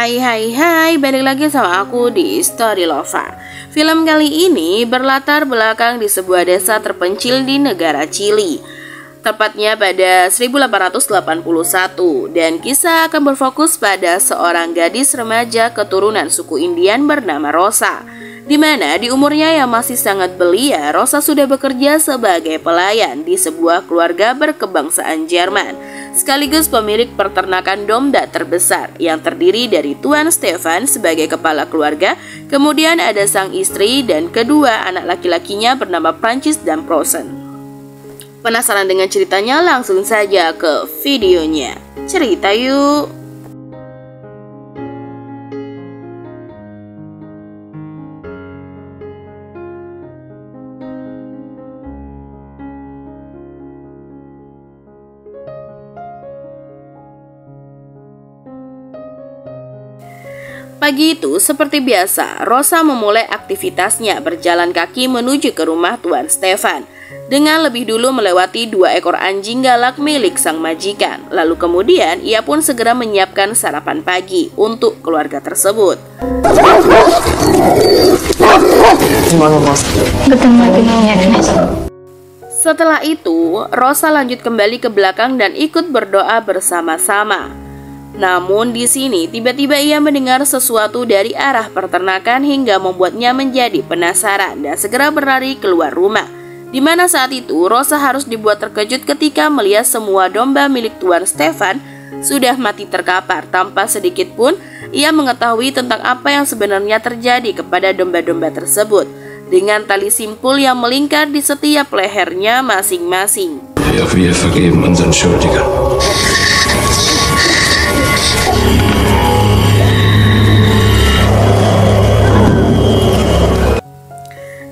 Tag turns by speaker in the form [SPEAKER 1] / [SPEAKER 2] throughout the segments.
[SPEAKER 1] Hai, balik lagi sama aku di Story Lover. Film kali ini berlatar belakang di sebuah desa terpencil di negara Chili, tepatnya pada 1881, dan kisah akan berfokus pada seorang gadis remaja keturunan suku Indian bernama Rosa, di mana di umurnya yang masih sangat belia, Rosa sudah bekerja sebagai pelayan di sebuah keluarga berkebangsaan Jerman, sekaligus pemilik peternakan domba terbesar yang terdiri dari Tuan Stefan sebagai kepala keluarga, kemudian ada sang istri dan kedua anak laki-lakinya bernama Prancis dan Prosen. Penasaran dengan ceritanya? Langsung saja ke videonya. Cerita yuk! Pagi itu, seperti biasa, Rosa memulai aktivitasnya berjalan kaki menuju ke rumah Tuan Stefan dengan lebih dulu melewati 2 ekor anjing galak milik sang majikan. Lalu kemudian ia pun segera menyiapkan sarapan pagi untuk keluarga tersebut. Setelah itu, Rosa lanjut kembali ke belakang dan ikut berdoa bersama-sama. Namun di sini tiba-tiba ia mendengar sesuatu dari arah peternakan hingga membuatnya menjadi penasaran dan segera berlari keluar rumah. Di mana saat itu Rosa harus dibuat terkejut ketika melihat semua domba milik Tuan Stefan sudah mati terkapar tanpa sedikit pun ia mengetahui tentang apa yang sebenarnya terjadi kepada domba-domba tersebut, dengan tali simpul yang melingkar di setiap lehernya masing-masing.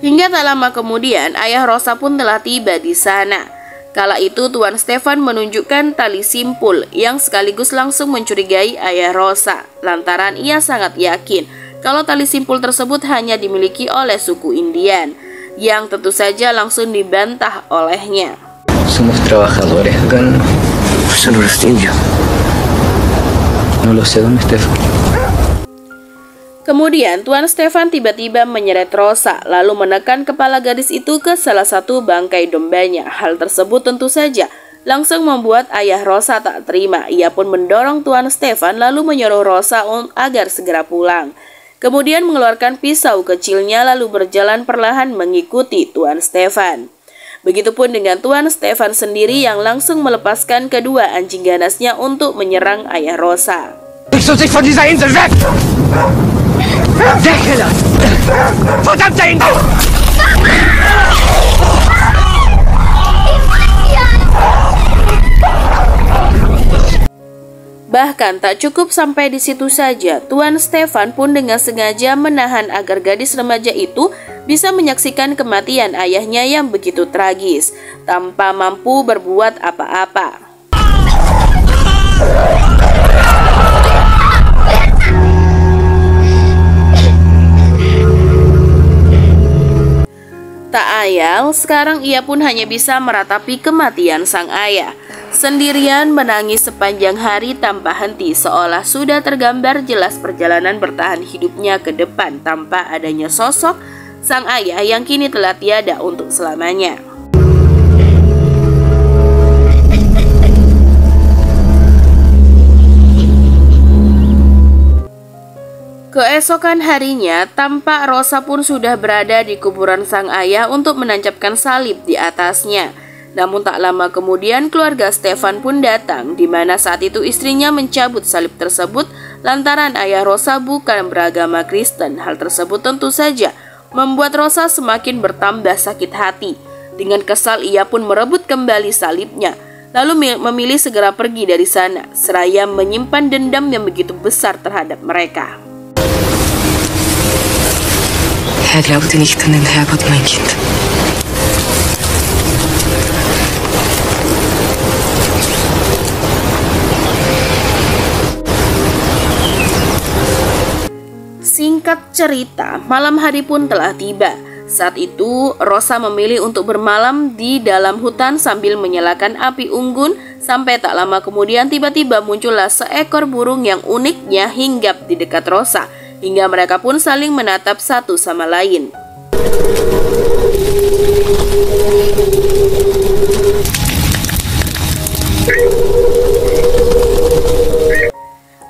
[SPEAKER 1] Hingga tak lama kemudian, ayah Rosa pun telah tiba di sana. Kala itu Tuan Stefan menunjukkan tali simpul yang sekaligus langsung mencurigai ayah Rosa, lantaran ia sangat yakin kalau tali simpul tersebut hanya dimiliki oleh suku Indian, yang tentu saja langsung dibantah olehnya.
[SPEAKER 2] Somos trabajadores acá, son los indios. No lo sé, ¿dónde Stefan?
[SPEAKER 1] Kemudian Tuan Stefan tiba-tiba menyeret Rosa lalu menekan kepala gadis itu ke salah satu bangkai dombanya. Hal tersebut tentu saja langsung membuat ayah Rosa tak terima. Ia pun mendorong Tuan Stefan lalu menyuruh Rosa agar segera pulang. Kemudian mengeluarkan pisau kecilnya lalu berjalan perlahan mengikuti Tuan Stefan. Begitupun dengan Tuan Stefan sendiri yang langsung melepaskan kedua anjing ganasnya untuk menyerang ayah Rosa. Bahkan tak cukup sampai di situ saja, Tuan Stefan pun dengan sengaja menahan agar gadis remaja itu bisa menyaksikan kematian ayahnya yang begitu tragis, tanpa mampu berbuat apa-apa. Tak ayal, sekarang ia pun hanya bisa meratapi kematian sang ayah, sendirian menangis sepanjang hari tanpa henti, seolah sudah tergambar jelas perjalanan bertahan hidupnya ke depan tanpa adanya sosok sang ayah yang kini telah tiada untuk selamanya. Keesokan harinya, tampak Rosa pun sudah berada di kuburan sang ayah untuk menancapkan salib di atasnya. Namun tak lama kemudian keluarga Stefan pun datang, di mana saat itu istrinya mencabut salib tersebut lantaran ayah Rosa bukan beragama Kristen. Hal tersebut tentu saja membuat Rosa semakin bertambah sakit hati. Dengan kesal ia pun merebut kembali salibnya, lalu memilih segera pergi dari sana, seraya menyimpan dendam yang begitu besar terhadap mereka.
[SPEAKER 2] Я glaubte nicht an den Herrgott, mein Kind.
[SPEAKER 1] Singkat cerita, malam hari pun telah tiba. Saat itu, Rosa memilih untuk bermalam di dalam hutan sambil menyalakan api unggun. Sampai tak lama kemudian tiba-tiba muncullah seekor burung yang uniknya hinggap di dekat Rosa, hingga mereka pun saling menatap satu sama lain.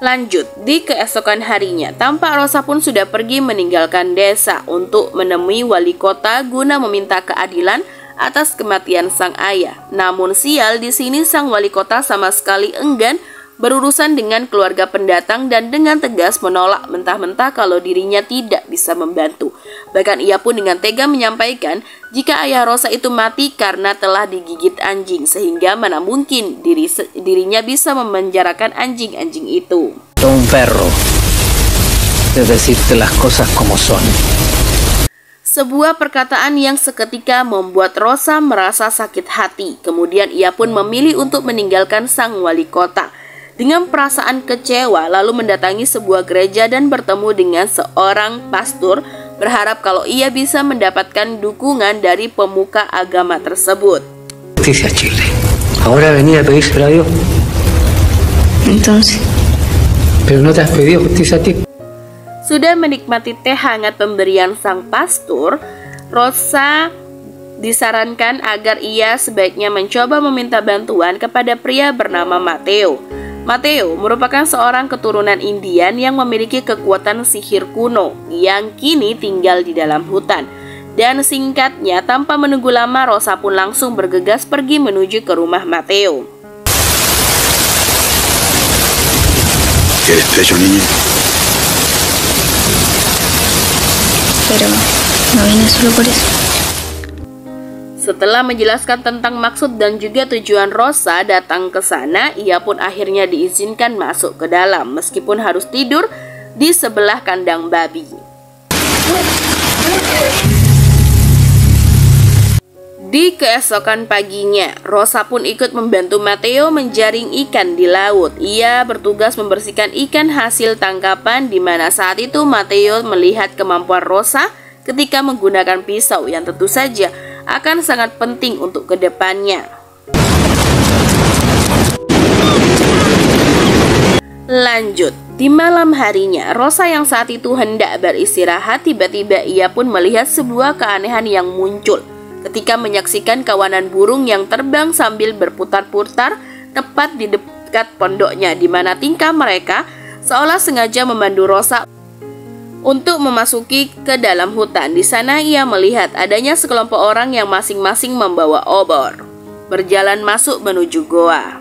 [SPEAKER 1] Lanjut, di keesokan harinya, tampak Rosa pun sudah pergi meninggalkan desa untuk menemui wali kota guna meminta keadilan atas kematian sang ayah. Namun sial, di sini sang wali kota sama sekali enggan berurusan dengan keluarga pendatang dan dengan tegas menolak mentah-mentah kalau dirinya tidak bisa membantu. Bahkan ia pun dengan tega menyampaikan jika ayah Rosa itu mati karena telah digigit anjing, sehingga mana mungkin dirinya bisa memenjarakan anjing-anjing itu.
[SPEAKER 2] Un perro de decirte las cosas como son.
[SPEAKER 1] Sebuah perkataan yang seketika membuat Rosa merasa sakit hati. Kemudian ia pun memilih untuk meninggalkan sang wali kota. Dengan perasaan kecewa, lalu mendatangi sebuah gereja dan bertemu dengan seorang pastor, berharap kalau ia bisa mendapatkan dukungan dari pemuka agama tersebut.
[SPEAKER 2] Justicia Chile. Ahora venir a pedírselo a Dios.
[SPEAKER 3] Entonces.
[SPEAKER 2] Pero no te has pedido justicia a ti.
[SPEAKER 1] Sudah menikmati teh hangat pemberian sang pastor, Rosa disarankan agar ia sebaiknya mencoba meminta bantuan kepada pria bernama Matteo. Matteo merupakan seorang keturunan Indian yang memiliki kekuatan sihir kuno yang kini tinggal di dalam hutan. Dan singkatnya, tanpa menunggu lama, Rosa pun langsung bergegas pergi menuju ke rumah Matteo.
[SPEAKER 3] ¿Quieres pecho, niña? Pero no vine solo por eso.
[SPEAKER 1] Setelah menjelaskan tentang maksud dan juga tujuan Rosa datang ke sana, ia pun akhirnya diizinkan masuk ke dalam meskipun harus tidur di sebelah kandang babi. Di keesokan paginya, Rosa pun ikut membantu Matteo menjaring ikan di laut. Ia bertugas membersihkan ikan hasil tangkapan, di mana saat itu Matteo melihat kemampuan Rosa ketika menggunakan pisau yang tentu saja akan sangat penting untuk kedepannya. Lanjut, di malam harinya, Rosa yang saat itu hendak beristirahat, tiba-tiba ia pun melihat sebuah keanehan yang muncul ketika menyaksikan kawanan burung yang terbang sambil berputar-putar tepat di dekat pondoknya, di mana tingkah mereka seolah sengaja memandu Rosa untuk memasuki ke dalam hutan. Di sana ia melihat adanya sekelompok orang yang masing-masing membawa obor, berjalan masuk menuju goa.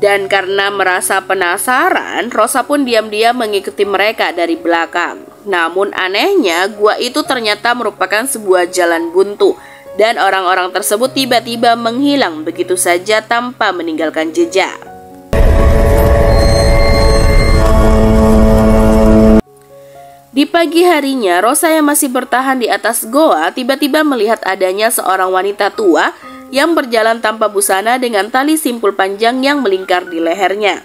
[SPEAKER 1] Dan karena merasa penasaran, Rosa pun diam-diam mengikuti mereka dari belakang. Namun anehnya, gua itu ternyata merupakan sebuah jalan buntu, dan orang-orang tersebut tiba-tiba menghilang begitu saja tanpa meninggalkan jejak. Di pagi harinya, Rosa yang masih bertahan di atas goa tiba-tiba melihat adanya seorang wanita tua yang berjalan tanpa busana dengan tali simpul panjang yang melingkar di lehernya.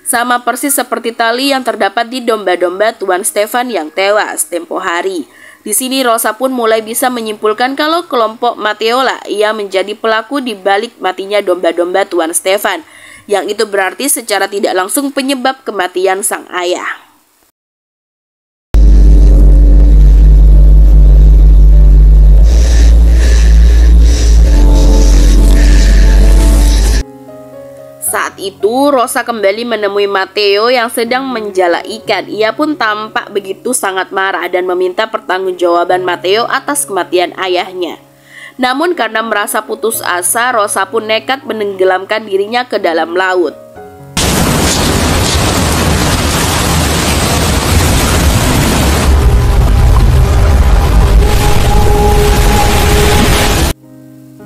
[SPEAKER 1] Sama persis seperti tali yang terdapat di domba-domba Tuan Stefan yang tewas tempo hari. Di sini Rosa pun mulai bisa menyimpulkan kalau kelompok Matteo lah ia menjadi pelaku di balik matinya domba-domba Tuan Stefan, yang itu berarti secara tidak langsung penyebab kematian sang ayah. Saat itu Rosa kembali menemui Matteo yang sedang menjala ikan. Ia pun tampak begitu sangat marah dan meminta pertanggungjawaban Matteo atas kematian ayahnya. Namun karena merasa putus asa, Rosa pun nekat menenggelamkan dirinya ke dalam laut.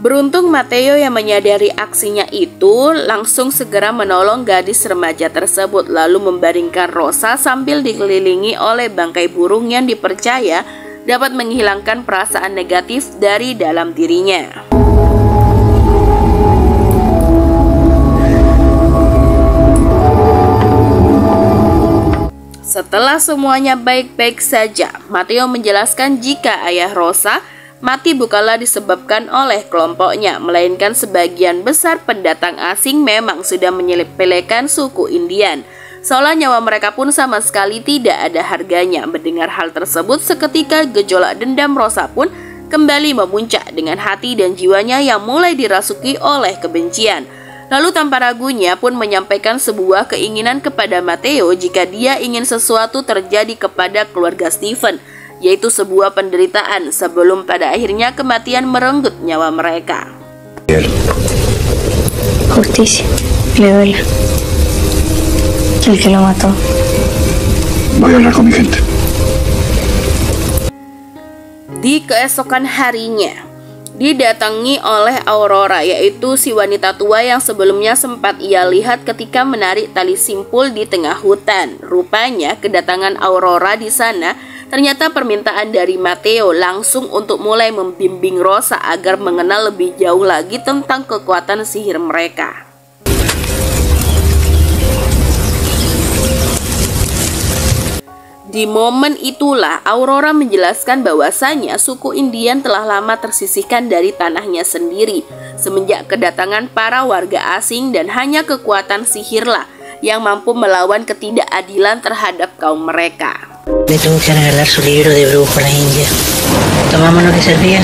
[SPEAKER 1] Beruntung Matteo yang menyadari aksinya itu langsung segera menolong gadis remaja tersebut, lalu membaringkan Rosa sambil dikelilingi oleh bangkai burung yang dipercaya dapat menghilangkan perasaan negatif dari dalam dirinya. Setelah semuanya baik-baik saja, Matteo menjelaskan jika ayah Rosa mati bukanlah disebabkan oleh kelompoknya, melainkan sebagian besar pendatang asing memang sudah menyepelekan suku Indian. Seolah nyawa mereka pun sama sekali tidak ada harganya. Mendengar hal tersebut, seketika gejolak dendam Rosa pun kembali memuncak dengan hati dan jiwanya yang mulai dirasuki oleh kebencian. Lalu tanpa ragunya pun menyampaikan sebuah keinginan kepada Matteo jika dia ingin sesuatu terjadi kepada keluarga Stephen, yaitu sebuah penderitaan sebelum pada akhirnya kematian merenggut nyawa mereka.
[SPEAKER 3] Justicia, le duele. El que lo mató.
[SPEAKER 2] Voy a hablar con mi gente.
[SPEAKER 1] Di keesokan harinya, didatangi oleh Aurora, yaitu si wanita tua yang sebelumnya sempat ia lihat ketika menarik tali simpul di tengah hutan. Rupanya kedatangan Aurora di sana ternyata permintaan dari Matteo langsung untuk mulai membimbing Rosa agar mengenal lebih jauh lagi tentang kekuatan sihir mereka. Di momen itulah Aurora menjelaskan bahwasanya suku Indian telah lama tersisihkan dari tanahnya sendiri semenjak kedatangan para warga asing, dan hanya kekuatan sihirlah yang mampu melawan ketidakadilan terhadap kaum mereka.
[SPEAKER 4] Le tuvo que regalar su libro de brujo a la India. Tomamos lo que servía.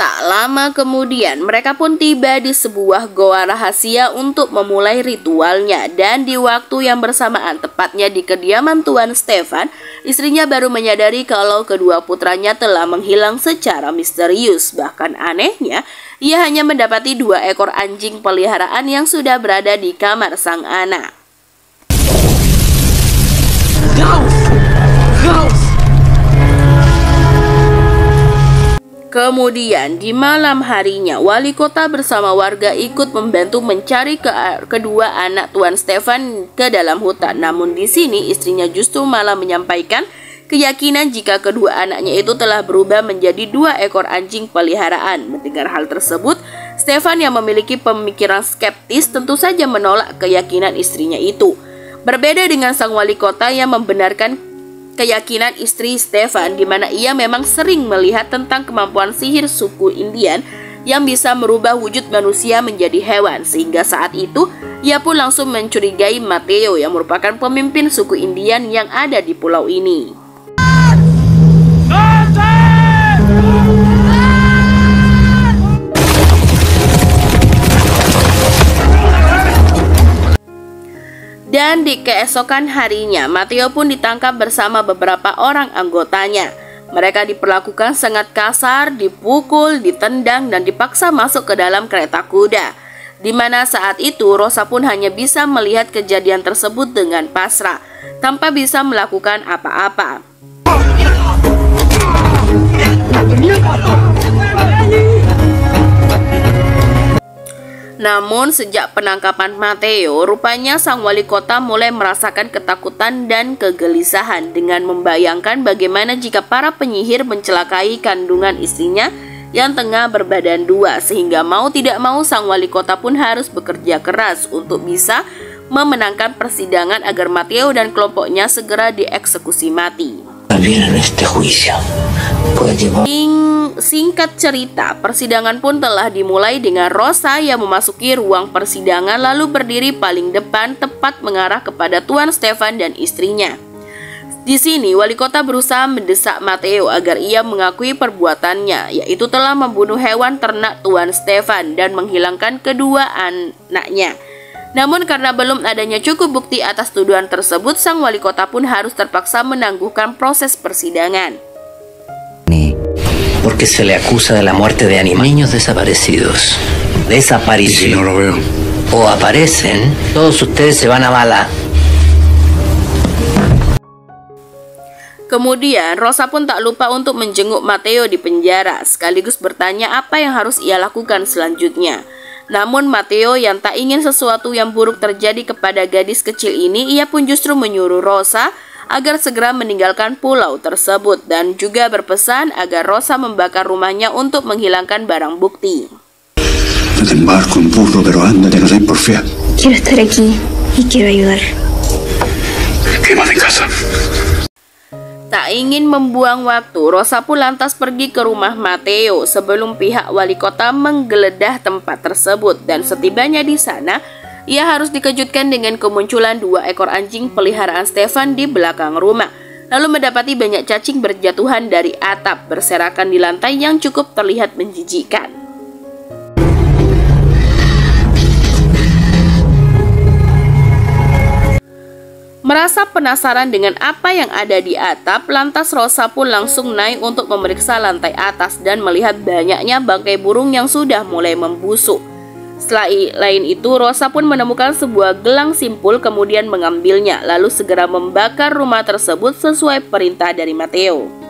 [SPEAKER 1] Tak lama kemudian mereka pun tiba di sebuah goa rahasia untuk memulai ritualnya, dan di waktu yang bersamaan, tepatnya di kediaman Tuan Stephen, istrinya baru menyadari kalau kedua putranya telah menghilang secara misterius. Bahkan anehnya, ia hanya mendapati 2 ekor anjing peliharaan yang sudah berada di kamar sang anak. Kemudian di malam harinya, wali kota bersama warga ikut membantu mencari kedua anak Tuan Stephen ke dalam hutan. Namun di sini istrinya justru malah menyampaikan keyakinan jika kedua anaknya itu telah berubah menjadi 2 ekor anjing peliharaan. Mendengar hal tersebut, Stephen yang memiliki pemikiran skeptis tentu saja menolak keyakinan istrinya itu. Berbeda dengan sang wali kota yang membenarkan keyakinan istri Stephen, di mana ia memang sering melihat tentang kemampuan sihir suku Indian yang bisa merubah wujud manusia menjadi hewan, sehingga saat itu ia pun langsung mencurigai Matteo yang merupakan pemimpin suku Indian yang ada di pulau ini. Dan di keesokan harinya, Matteo pun ditangkap bersama beberapa orang anggotanya. Mereka diperlakukan sangat kasar, dipukul, ditendang, dan dipaksa masuk ke dalam kereta kuda. Di mana saat itu Rosa pun hanya bisa melihat kejadian tersebut dengan pasrah, tanpa bisa melakukan apa-apa. Namun sejak penangkapan Matteo, rupanya sang wali kota mulai merasakan ketakutan dan kegelisahan dengan membayangkan bagaimana jika para penyihir mencelakai kandungan istrinya yang tengah berbadan 2, sehingga mau tidak mau sang wali kota pun harus bekerja keras untuk bisa memenangkan persidangan agar Matteo dan kelompoknya segera dieksekusi mati. Singkat cerita, persidangan pun telah dimulai dengan Rosa yang memasuki ruang persidangan lalu berdiri paling depan tepat mengarah kepada Tuan Stephen dan istrinya. Di sini wali kota berusaha mendesak Matteo agar ia mengakui perbuatannya, yaitu telah membunuh hewan ternak Tuan Stephen dan menghilangkan kedua anaknya. Namun karena belum adanya cukup bukti atas tuduhan tersebut, sang wali kota pun harus terpaksa menangguhkan proses persidangan.
[SPEAKER 4] Porque se le acusa de la muerte de niños desaparecidos. Desaparecen. Si no lo veo. O aparecen, todos ustedes se van a bala.
[SPEAKER 1] Kemudian Rosa pun tak lupa untuk menjenguk Matteo di penjara, sekaligus bertanya apa yang harus ia lakukan selanjutnya. Namun Matteo yang tak ingin sesuatu yang buruk terjadi kepada gadis kecil ini, ia pun justru menyuruh Rosa agar segera meninggalkan pulau tersebut dan juga berpesan agar Rosa membakar rumahnya untuk menghilangkan barang bukti.
[SPEAKER 3] Quiero estar aquí y quiero ayudar.
[SPEAKER 5] Quema de casa.
[SPEAKER 1] Tak ingin membuang waktu, Rosa pun lantas pergi ke rumah Matteo sebelum pihak wali kota menggeledah tempat tersebut. Dan setibanya di sana, ia harus dikejutkan dengan kemunculan 2 ekor anjing peliharaan Stefan di belakang rumah. Lalu mendapati banyak cacing berjatuhan dari atap berserakan di lantai yang cukup terlihat menjijikkan. Merasa penasaran dengan apa yang ada di atap, lantas Rosa pun langsung naik untuk memeriksa lantai atas dan melihat banyaknya bangkai burung yang sudah mulai membusuk. Selain itu, Rosa pun menemukan sebuah gelang simpul kemudian mengambilnya, lalu segera membakar rumah tersebut sesuai perintah dari Matteo.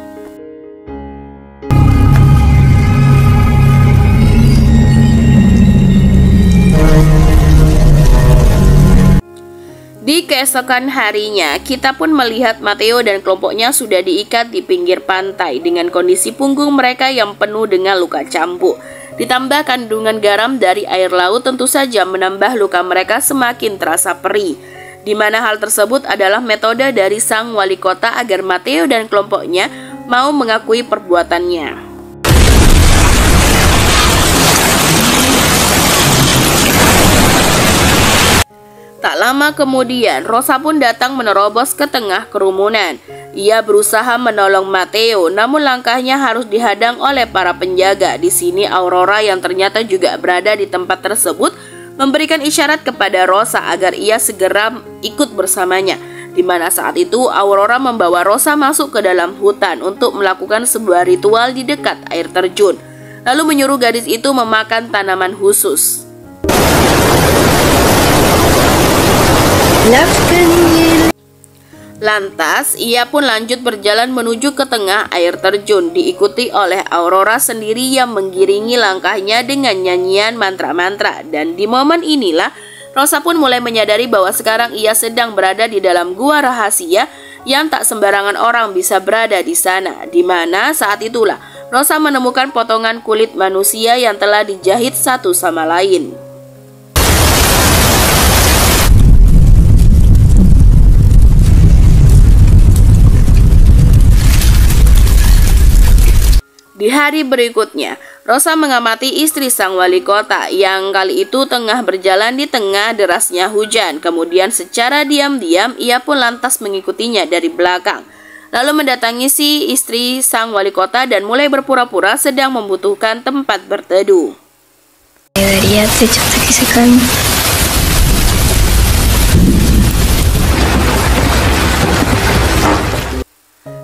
[SPEAKER 1] Di keesokan harinya, kita pun melihat Matteo dan kelompoknya sudah diikat di pinggir pantai dengan kondisi punggung mereka yang penuh dengan luka cambuk. Ditambah kandungan garam dari air laut tentu saja menambah luka mereka semakin terasa perih. Di mana hal tersebut adalah metode dari sang wali kota agar Matteo dan kelompoknya mau mengakui perbuatannya. Tak lama kemudian, Rosa pun datang menerobos ke tengah kerumunan. Ia berusaha menolong Matteo, namun langkahnya harus dihadang oleh para penjaga. Di sini Aurora yang ternyata juga berada di tempat tersebut memberikan isyarat kepada Rosa agar ia segera ikut bersamanya. Di mana saat itu Aurora membawa Rosa masuk ke dalam hutan untuk melakukan sebuah ritual di dekat air terjun. Lalu menyuruh gadis itu memakan tanaman khusus. Lantas, ia pun lanjut berjalan menuju ke tengah air terjun, diikuti oleh Aurora sendiri yang mengiringi langkahnya dengan nyanyian mantra-mantra. Dan di momen inilah, Rosa pun mulai menyadari bahwa sekarang ia sedang berada di dalam gua rahasia yang tak sembarangan orang bisa berada di sana. Di mana saat itulah, Rosa menemukan potongan kulit manusia yang telah dijahit satu sama lain. Di hari berikutnya, Rosa mengamati istri sang wali kota yang kali itu tengah berjalan di tengah derasnya hujan. Kemudian secara diam-diam ia pun lantas mengikutinya dari belakang. Lalu mendatangi si istri sang wali kota dan mulai berpura-pura sedang membutuhkan tempat berteduh.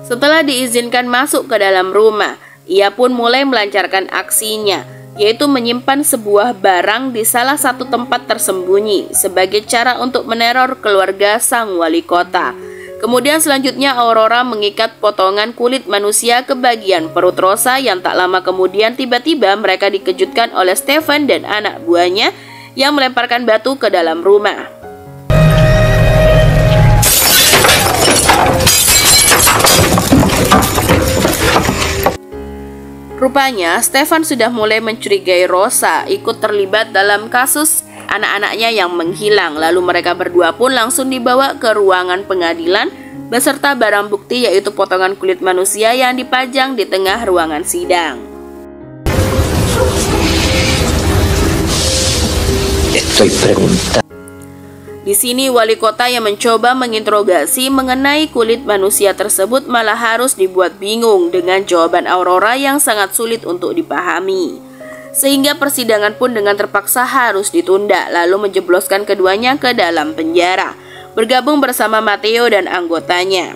[SPEAKER 1] Setelah diizinkan masuk ke dalam rumah, ia pun mulai melancarkan aksinya, yaitu menyimpan sebuah barang di salah satu tempat tersembunyi sebagai cara untuk meneror keluarga sang wali kota. Kemudian selanjutnya Aurora mengikat potongan kulit manusia ke bagian perut Rosa yang tak lama kemudian tiba-tiba mereka dikejutkan oleh Stefan dan anak buahnya yang melemparkan batu ke dalam rumah. Rupanya, Stefan sudah mulai mencurigai Rosa ikut terlibat dalam kasus anak-anaknya yang menghilang. Lalu mereka berdua pun langsung dibawa ke ruangan pengadilan beserta barang bukti yaitu potongan kulit manusia yang dipajang di tengah ruangan sidang. Di sini wali kota yang mencoba menginterogasi mengenai kulit manusia tersebut malah harus dibuat bingung dengan jawaban Aurora yang sangat sulit untuk dipahami. Sehingga persidangan pun dengan terpaksa harus ditunda lalu menjebloskan keduanya ke dalam penjara, bergabung bersama Matteo dan anggotanya.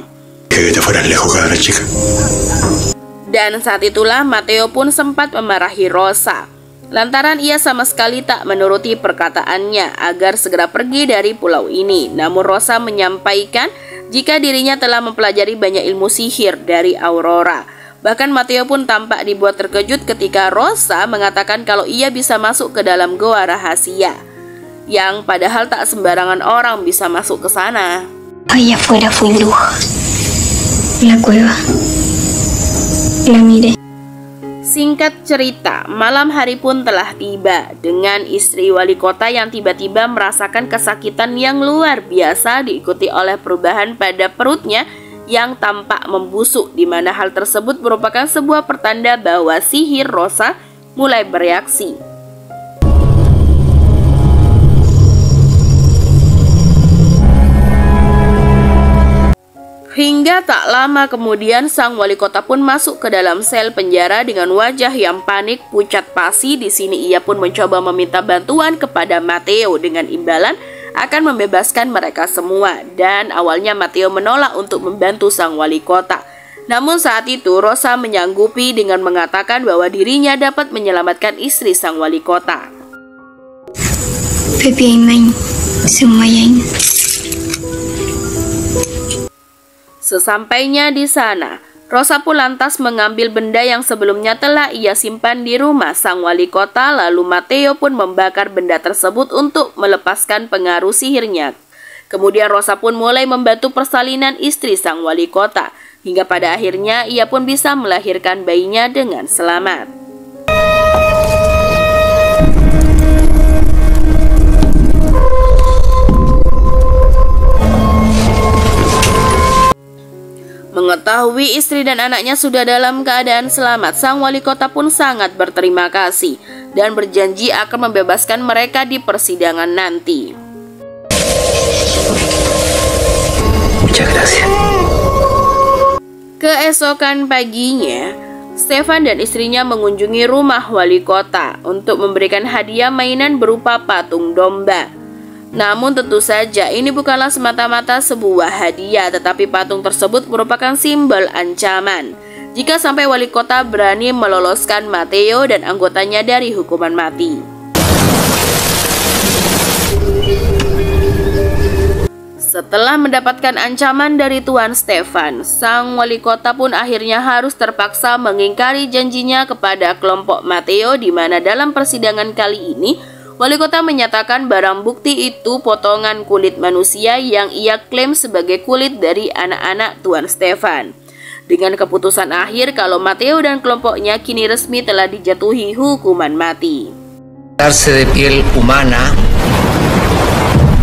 [SPEAKER 1] Dan saat itulah Matteo pun sempat memarahi Rosa lantaran ia sama sekali tak menuruti perkataannya agar segera pergi dari pulau ini. Namun Rosa menyampaikan jika dirinya telah mempelajari banyak ilmu sihir dari Aurora. Bahkan Matteo pun tampak dibuat terkejut ketika Rosa mengatakan kalau ia bisa masuk ke dalam goa rahasia, yang padahal tak sembarangan orang bisa masuk ke sana.
[SPEAKER 3] Allá afuera fui bruja. La cueva. La miré.
[SPEAKER 1] Si Singkat cerita, malam hari pun telah tiba dengan istri wali kota yang tiba-tiba merasakan kesakitan yang luar biasa diikuti oleh perubahan pada perutnya yang tampak membusuk, di mana hal tersebut merupakan sebuah pertanda bahwa sihir Rosa mulai bereaksi. Hingga tak lama kemudian sang wali kota pun masuk ke dalam sel penjara dengan wajah yang panik, pucat pasi. Di sini ia pun mencoba meminta bantuan kepada Matteo dengan imbalan akan membebaskan mereka semua. Dan awalnya Matteo menolak untuk membantu sang wali kota. Namun saat itu Rosa menyanggupi dengan mengatakan bahwa dirinya dapat menyelamatkan istri sang wali kota. Sesampainya di sana, Rosa pun lantas mengambil benda yang sebelumnya telah ia simpan di rumah sang wali kota. Lalu Matteo pun membakar benda tersebut untuk melepaskan pengaruh sihirnya. Kemudian Rosa pun mulai membantu persalinan istri sang wali kota, hingga pada akhirnya ia pun bisa melahirkan bayinya dengan selamat. Mengetahui istri dan anaknya sudah dalam keadaan selamat, sang wali kota pun sangat berterima kasih dan berjanji akan membebaskan mereka di persidangan nanti.
[SPEAKER 2] Muchas gracias.
[SPEAKER 1] Keesokan paginya, Stefan dan istrinya mengunjungi rumah wali kota untuk memberikan hadiah mainan berupa patung domba. Namun tentu saja ini bukanlah semata-mata sebuah hadiah, tetapi patung tersebut merupakan simbol ancaman jika sampai wali kota berani meloloskan Matteo dan anggotanya dari hukuman mati. Setelah mendapatkan ancaman dari Tuan Stefan, sang wali kota pun akhirnya harus terpaksa mengingkari janjinya kepada kelompok Matteo, di mana dalam persidangan kali ini wali kota menyatakan barang bukti itu potongan kulit manusia yang ia klaim sebagai kulit dari anak-anak Tuan Stefan. Dengan keputusan akhir kalau Matteo dan kelompoknya kini resmi telah dijatuhi hukuman mati.
[SPEAKER 4] De piel humana,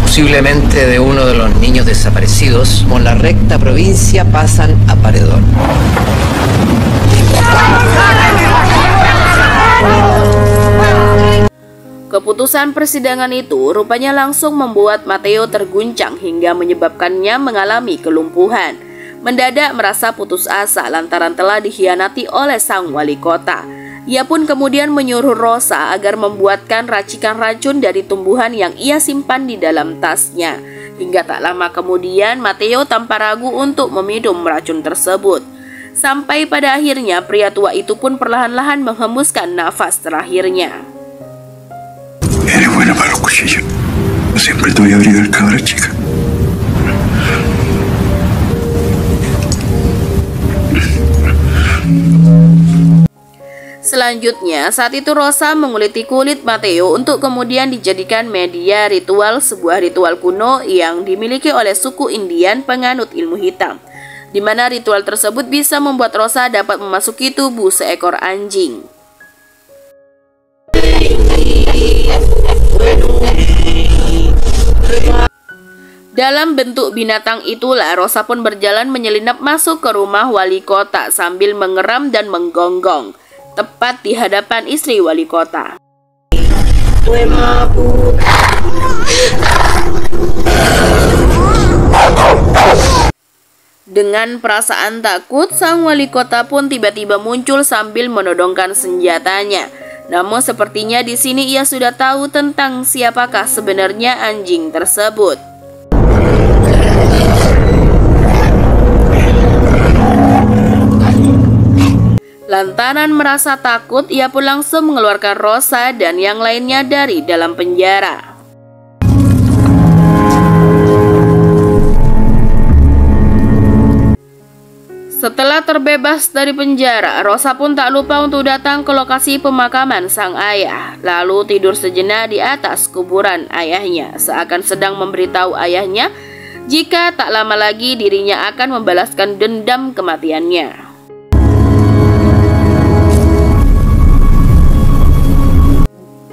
[SPEAKER 4] posiblemente de uno de los niños desaparecidos, con la recta provincia pasan a paredón.
[SPEAKER 1] Keputusan persidangan itu rupanya langsung membuat Matteo terguncang hingga menyebabkannya mengalami kelumpuhan. Mendadak merasa putus asa lantaran telah dikhianati oleh sang wali kota. Ia pun kemudian menyuruh Rosa agar membuatkan racikan racun dari tumbuhan yang ia simpan di dalam tasnya. Hingga tak lama kemudian Matteo tanpa ragu untuk meminum racun tersebut. Sampai pada akhirnya pria tua itu pun perlahan-lahan menghembuskan nafas terakhirnya.
[SPEAKER 5] Eres buena para los cuchillos. Siempre te voy a abrir, cabra chica.
[SPEAKER 1] Selanjutnya, saat itu Rosa menguliti kulit Matteo untuk kemudian dijadikan media ritual, sebuah ritual kuno yang dimiliki oleh suku Indian penganut ilmu hitam, di mana ritual tersebut bisa membuat Rosa dapat memasuki tubuh seekor anjing. Dalam bentuk binatang itulah Rosa pun berjalan menyelinap masuk ke rumah wali kota sambil mengeram dan menggonggong, tepat di hadapan istri wali kota. Dengan perasaan takut, sang wali kota pun tiba-tiba muncul sambil menodongkan senjatanya. Namun sepertinya di sini ia sudah tahu tentang siapakah sebenarnya anjing tersebut. Lantaran merasa takut, ia pun langsung mengeluarkan Rosa dan yang lainnya dari dalam penjara. Setelah terbebas dari penjara, Rosa pun tak lupa untuk datang ke lokasi pemakaman sang ayah, lalu tidur sejenak di atas kuburan ayahnya, seakan sedang memberitahu ayahnya jika tak lama lagi dirinya akan membalaskan dendam kematiannya.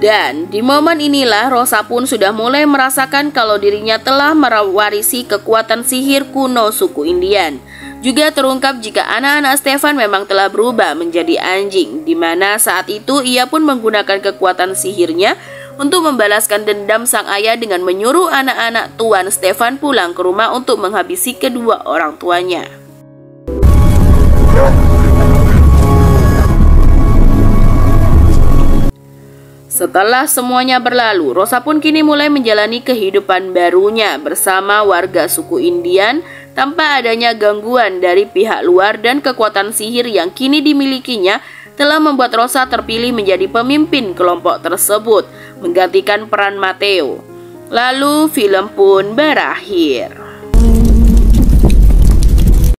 [SPEAKER 1] Dan di momen inilah Rosa pun sudah mulai merasakan kalau dirinya telah mewarisi kekuatan sihir kuno suku Indian. Juga terungkap jika anak-anak Stefan memang telah berubah menjadi anjing, di mana saat itu ia pun menggunakan kekuatan sihirnya untuk membalaskan dendam sang ayah dengan menyuruh anak-anak Tuan Stefan pulang ke rumah untuk menghabisi kedua orang tuanya. Setelah semuanya berlalu, Rosa pun kini mulai menjalani kehidupan barunya bersama warga suku Indian tanpa adanya gangguan dari pihak luar, dan kekuatan sihir yang kini dimilikinya telah membuat Rosa terpilih menjadi pemimpin kelompok tersebut, menggantikan peran Matteo. Lalu film pun berakhir.